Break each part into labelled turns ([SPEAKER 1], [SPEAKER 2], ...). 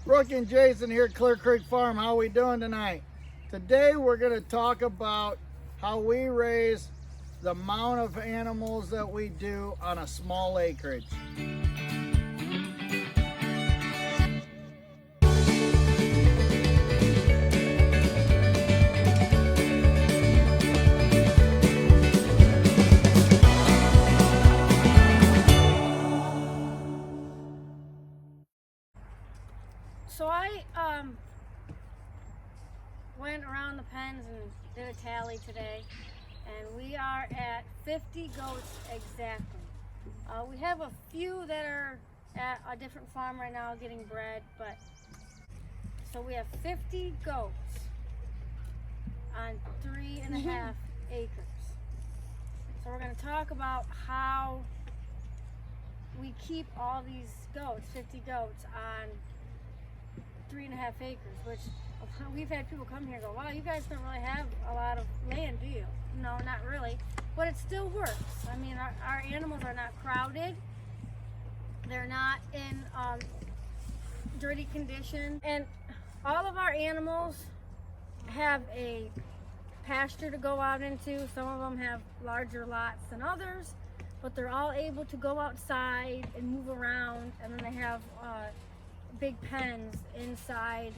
[SPEAKER 1] Brooke and Jason here at Clear Creek Farm. How we doing tonight? Today we're going to talk about how we raise the amount of animals that we do on a small acreage.
[SPEAKER 2] So I went around the pens and did a tally today, and we are at 50 goats exactly. We have a few that are at a different farm right now getting bred, but so we have 50 goats on 3.5 acres. So we're going to talk about how we keep all these goats, 50 goats, on 3.5 acres, which we've had people come here and go, wow, you guys don't really have a lot of land, do you? No, not really, but it still works. I mean, our animals are not crowded, they're not in dirty condition, and all of our animals have a pasture to go out into. Some of them have larger lots than others, but they're all able to go outside and move around, and then they have big pens inside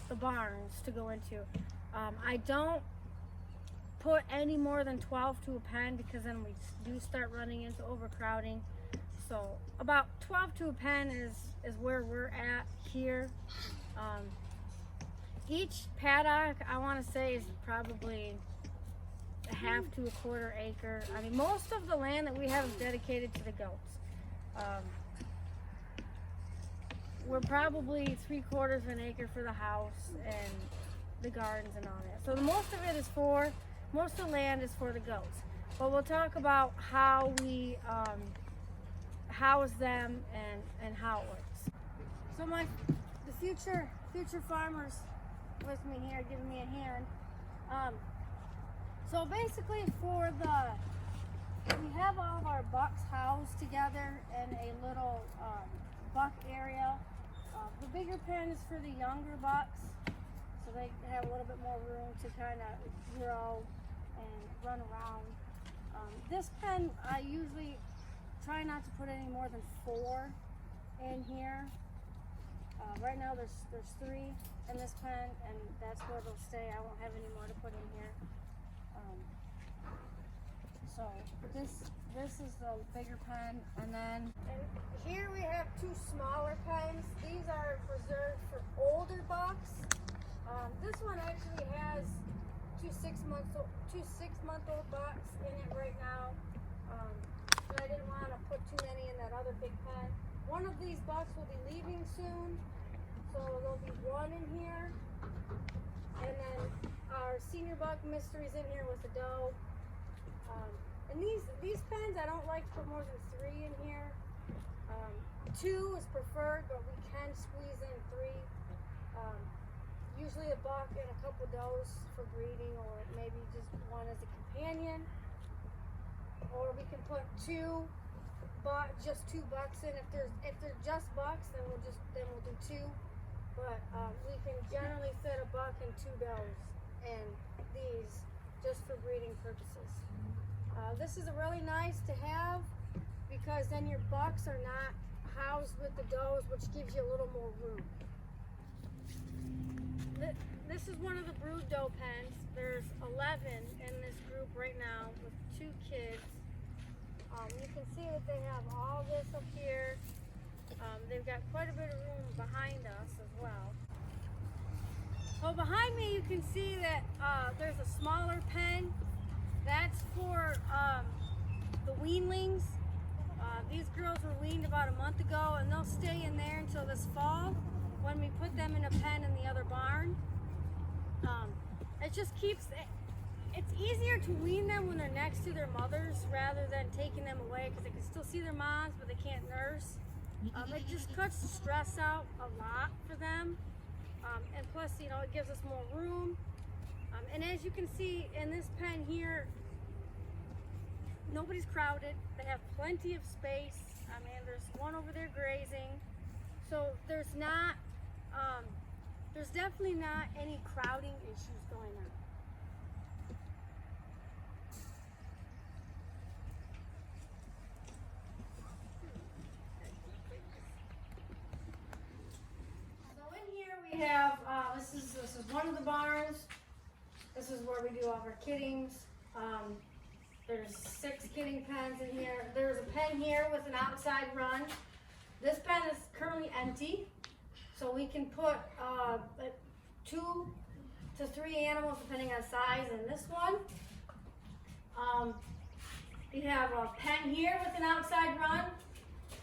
[SPEAKER 2] the barns to go into. I don't put any more than 12 to a pen because then we do start running into overcrowding. So about 12 to a pen is where we're at here. Each paddock, I want to say, is probably a half to a quarter acre. I mean, most of the land that we have is dedicated to the goats. We're probably 3/4 of an acre for the house and the gardens and all that. So most of the land is for the goats. But we'll talk about how we house them and how it works. So the future farmers with me here giving me a hand. So basically we have all of our bucks housed together in a little buck area. The bigger pen is for the younger bucks, so they have a little bit more room to kind of grow and run around. This pen, I usually try not to put any more than 4 in here. Right now there's 3 in this pen, and that's where they'll stay. I won't have any more to put in here. So this is the bigger pen, and here we have 2 smaller pens. These are reserved for older bucks. This one actually has 2 6-month-old bucks in it right now, but I didn't want to put too many in that other big pen. One of these bucks will be leaving soon, so there'll be 1 in here, and then our senior buck Mystery's in here with the doe. And these pens, I don't like to put more than 3 in here. 2 is preferred, but we can squeeze in 3. Usually a buck and a couple does for breeding, or maybe just 1 as a companion. Or we can put just two bucks in. If they're just bucks, then we'll do 2. But we can generally fit a buck and 2 does in these just for breeding purposes. This is really nice to have because then your bucks are not housed with the does, which gives you a little more room. This is one of the brood doe pens. There's 11 in this group right now with 2 kids. You can see that they have all this up here. They've got quite a bit of room behind us as well. So behind me you can see that there's a smaller pen. That's for the weanlings. These girls were weaned about a month ago, and they'll stay in there until this fall when we put them in a pen in the other barn. It just keeps it's easier to wean them when they're next to their mothers rather than taking them away, because they can still see their moms but they can't nurse. It just cuts the stress out a lot for them, and plus, you know, it gives us more room. And as you can see in this pen here, nobody's crowded. They have plenty of space. I mean, there's one over there grazing, so there's not there's definitely not any crowding issues going on. So in here we have, this is one of the barns. This is where we do all of our kiddings. There's 6 kidding pens in here. There's a pen here with an outside run. This pen is currently empty, so we can put 2 to 3 animals depending on size in this one. We have a pen here with an outside run.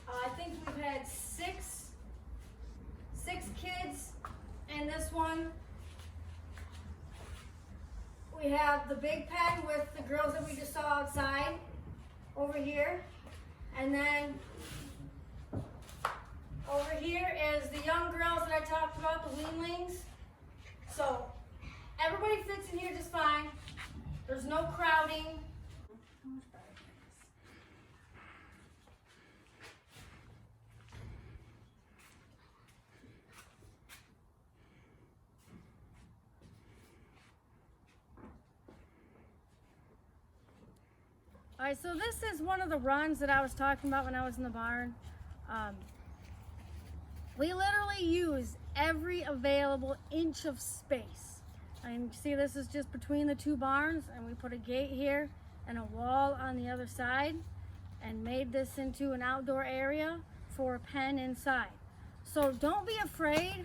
[SPEAKER 2] I think we've had six kids in this one. We have the big pen with the girls that we just saw outside over here. And then over here is the young girls that I talked about, the weanlings. So everybody fits in here just fine. There's no crowding. All right, so this is one of the runs that I was talking about when I was in the barn. We literally use every available inch of space. And you see this is just between the 2 barns, and we put a gate here and a wall on the other side and made this into an outdoor area for a pen inside. So don't be afraid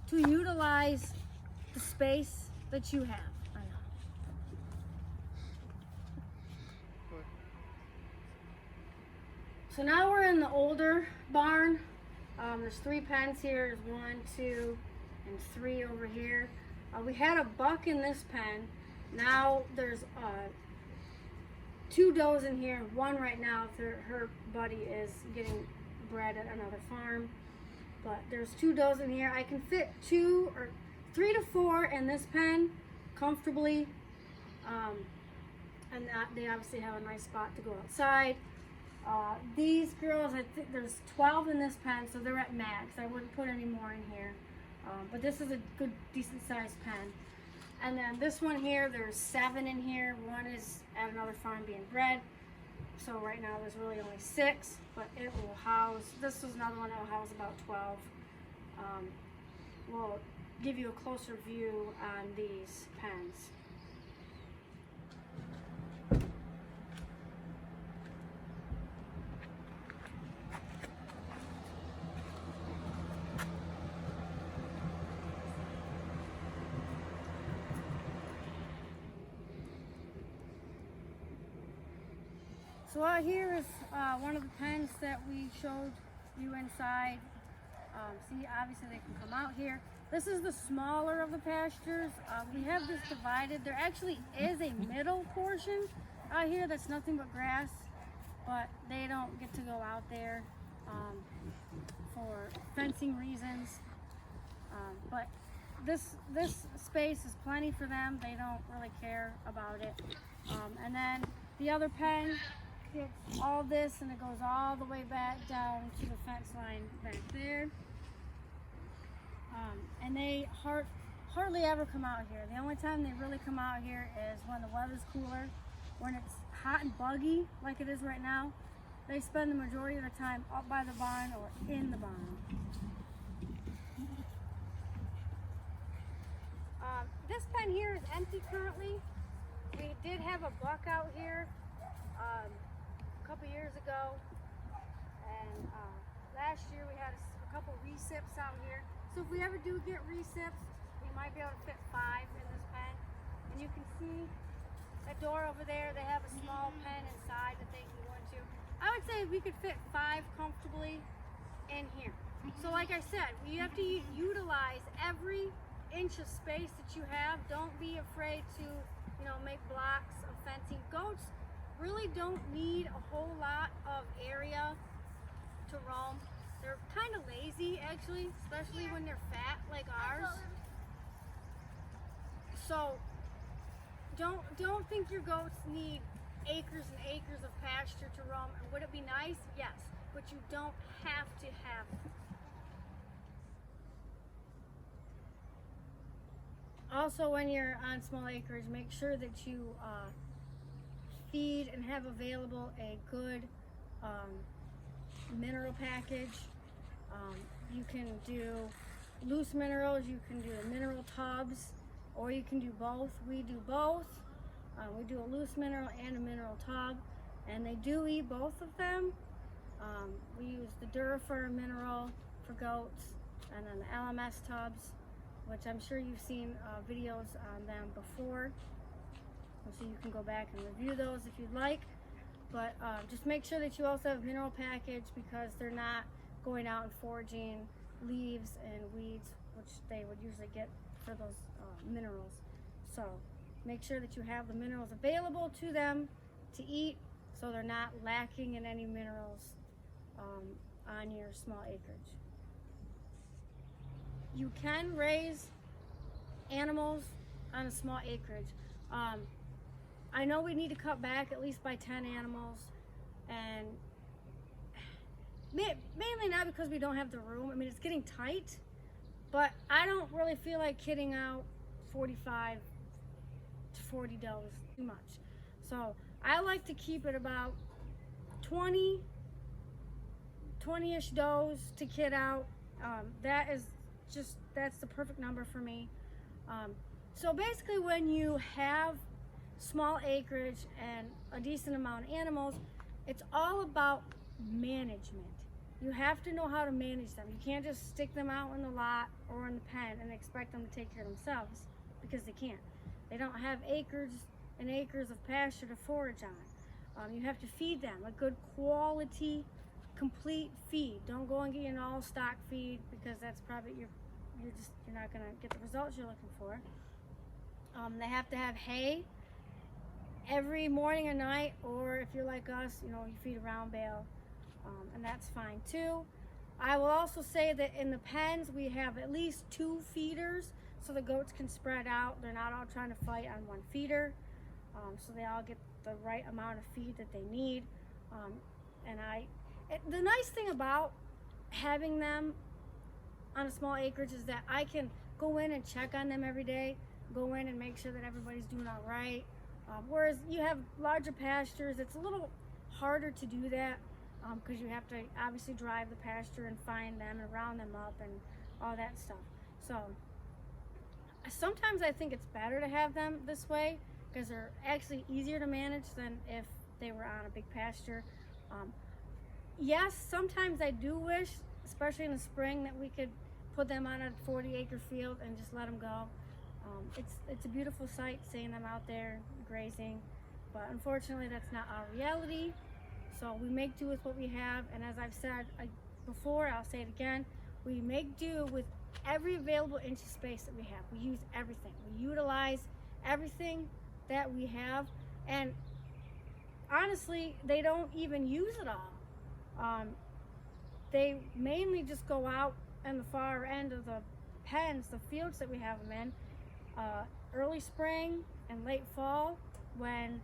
[SPEAKER 2] to utilize the space that you have. So now we're in the older barn. There's 3 pens here. There's 1, 2, and 3 over here. We had a buck in this pen. Now there's 2 does in here. 1 right now. Her buddy is getting bred at another farm. But there's 2 does in here. I can fit 2 or 3 to 4 in this pen comfortably. And they obviously have a nice spot to go outside. These girls, I think there's 12 in this pen, so they're at max. I wouldn't put any more in here. But this is a good, decent sized pen. And then this one here, there's 7 in here. 1 is at another farm being bred. So right now there's really only 6, but it will house, this is another one that will house about 12. We'll give you a closer view on these pens. So out here is one of the pens that we showed you inside. See, obviously they can come out here. This is the smaller of the pastures. We have this divided. There actually is a middle portion out here that's nothing but grass, but they don't get to go out there for fencing reasons. But this space is plenty for them. They don't really care about it. And then the other pen, it's all this, and it goes all the way back down to the fence line back there. And they hardly ever come out here. The only time they really come out here is when the weather's cooler. When it's hot and buggy like it is right now, they spend the majority of the time up by the barn or in the barn. This pen here is empty currently. We did have a buck out here a couple years ago, and last year we had a couple recips out here. So if we ever do get recips, we might be able to fit 5 in this pen. And you can see that door over there, they have a small pen inside that they can go into. I would say we could fit 5 comfortably in here. So like I said, you have to utilize every inch of space that you have. Don't be afraid to, make blocks of fencing. Goats really don't need a whole lot of area to roam. They're kind of lazy, actually, especially when they're fat like ours. So don't think your goats need acres and acres of pasture to roam. And would it be nice? Yes, but you don't have to have it. Also, when you're on small acreage, make sure that you feed and have available a good mineral package. You can do loose minerals, you can do mineral tubs, or you can do both. We do both. We do a loose mineral and a mineral tub, and they do eat both of them. We use the Durafirm mineral for goats, and then the LMS tubs, which I'm sure you've seen videos on them before. So you can go back and review those if you'd like. But just make sure that you also have a mineral package, because they're not going out and foraging leaves and weeds, which they would usually get for those minerals. So make sure that you have the minerals available to them to eat, so they're not lacking in any minerals on your small acreage. You can raise animals on a small acreage. I know we need to cut back at least by 10 animals, and mainly not because we don't have the room. I mean, it's getting tight, but I don't really feel like kitting out 45 to 40 does too much. So I like to keep it about 20-ish does to kid out. That's the perfect number for me. So basically, when you have small acreage and a decent amount of animals, it's all about management. You have to know how to manage them. You can't just stick them out in the lot or in the pen and expect them to take care of themselves, because they can't. They don't have acres and acres of pasture to forage on. You have to feed them a good quality, complete feed. Don't go and get an all stock feed, because that's probably you're not gonna get the results you're looking for. They have to have hay every morning and night, or if you're like us, you feed a round bale, and that's fine too. I will also say that in the pens we have at least 2 feeders, so the goats can spread out. They're not all trying to fight on one feeder, so they all get the right amount of feed that they need. The nice thing about having them on a small acreage is that I can go in and check on them every day, go in and make sure that everybody's doing all right. Whereas you have larger pastures, it's a little harder to do that, because you have to obviously drive the pasture and find them and round them up and all that stuff. So sometimes I think it's better to have them this way, because they're actually easier to manage than if they were on a big pasture. Yes, sometimes I do wish, especially in the spring, that we could put them on a 40-acre field and just let them go. It's a beautiful sight seeing them out there grazing, but unfortunately that's not our reality. So we make do with what we have, and as I've said before, I'll say it again, we make do with every available inch of space that we have. We use everything. We utilize everything that we have, and honestly, they don't even use it all. They mainly just go out in the far end of the pens, the fields that we have them in, early spring and late fall, when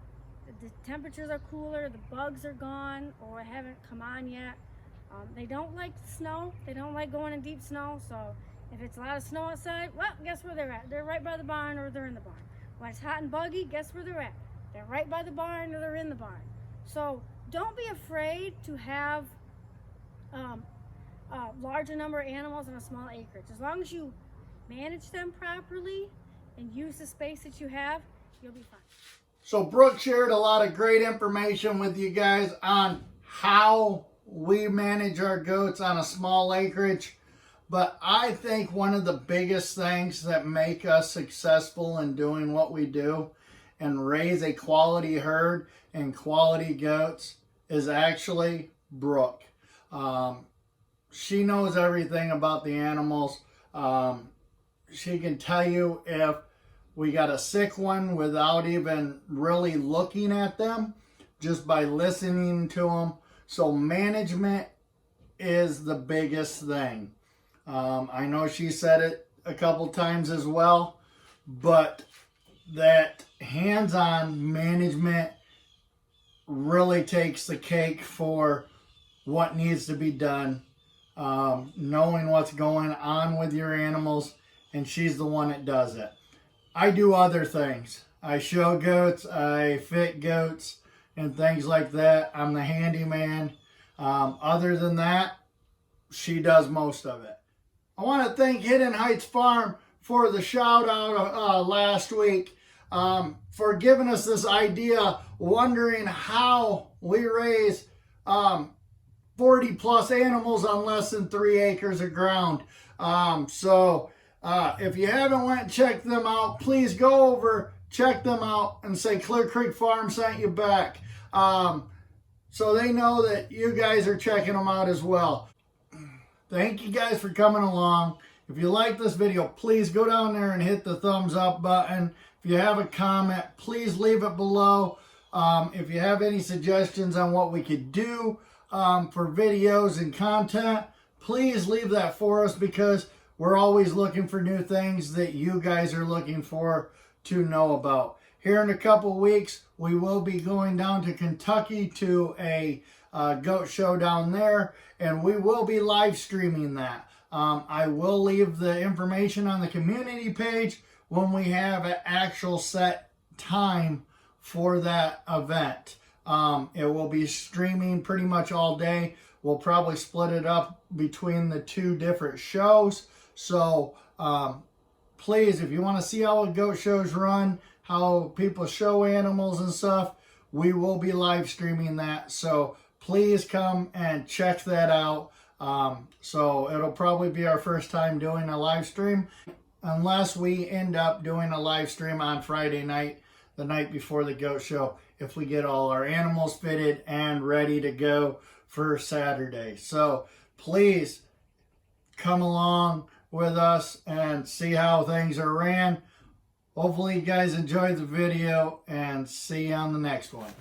[SPEAKER 2] the temperatures are cooler, the bugs are gone or haven't come on yet. They don't like snow. They don't like going in deep snow. So if it's a lot of snow outside, well, guess where they're at? They're right by the barn, or they're in the barn. When it's hot and buggy, guess where they're at? They're right by the barn, or they're in the barn. So don't be afraid to have a larger number of animals on a small acreage. As long as you manage them properly and use the space that you have, you'll be fine.
[SPEAKER 1] So Brooke shared a lot of great information with you guys on how we manage our goats on a small acreage. But I think one of the biggest things that make us successful in doing what we do and raise a quality herd and quality goats is actually Brooke. She knows everything about the animals. She can tell you if we got a sick one without even really looking at them, just by listening to them. So management is the biggest thing. I know she said it a couple times as well, but that hands-on management really takes the cake for what needs to be done. Knowing what's going on with your animals, and she's the one that does it. I do other things. I show goats, I fit goats, and things like that. I'm the handyman. Other than that, she does most of it. I want to thank Hidden Heights Farm for the shout out last week, for giving us this idea, wondering how we raise 40 plus animals on less than 3 acres of ground. If you haven't went and checked them out, please go over, check them out, and say Clear Creek Farm sent you back. So they know that you guys are checking them out as well. Thank you guys for coming along. If you like this video, please go down there and hit the thumbs up button. If you have a comment, please leave it below. If you have any suggestions on what we could do for videos and content, please leave that for us, because we're always looking for new things that you guys are looking for to know about. Here in a couple weeks, we will be going down to Kentucky to a goat show down there, and we will be live streaming that. I will leave the information on the community page when we have an actual set time for that event. It will be streaming pretty much all day. We'll probably split it up between the 2 different shows. So please, if you want to see how goat shows run, how people show animals and stuff, we will be live streaming that. So please come and check that out. So it'll probably be our first time doing a live stream, unless we end up doing a live stream on Friday night, the night before the goat show, if we get all our animals fitted and ready to go for Saturday. So please come along with us and see how things are ran. Hopefully you guys enjoyed the video, and see you on the next one.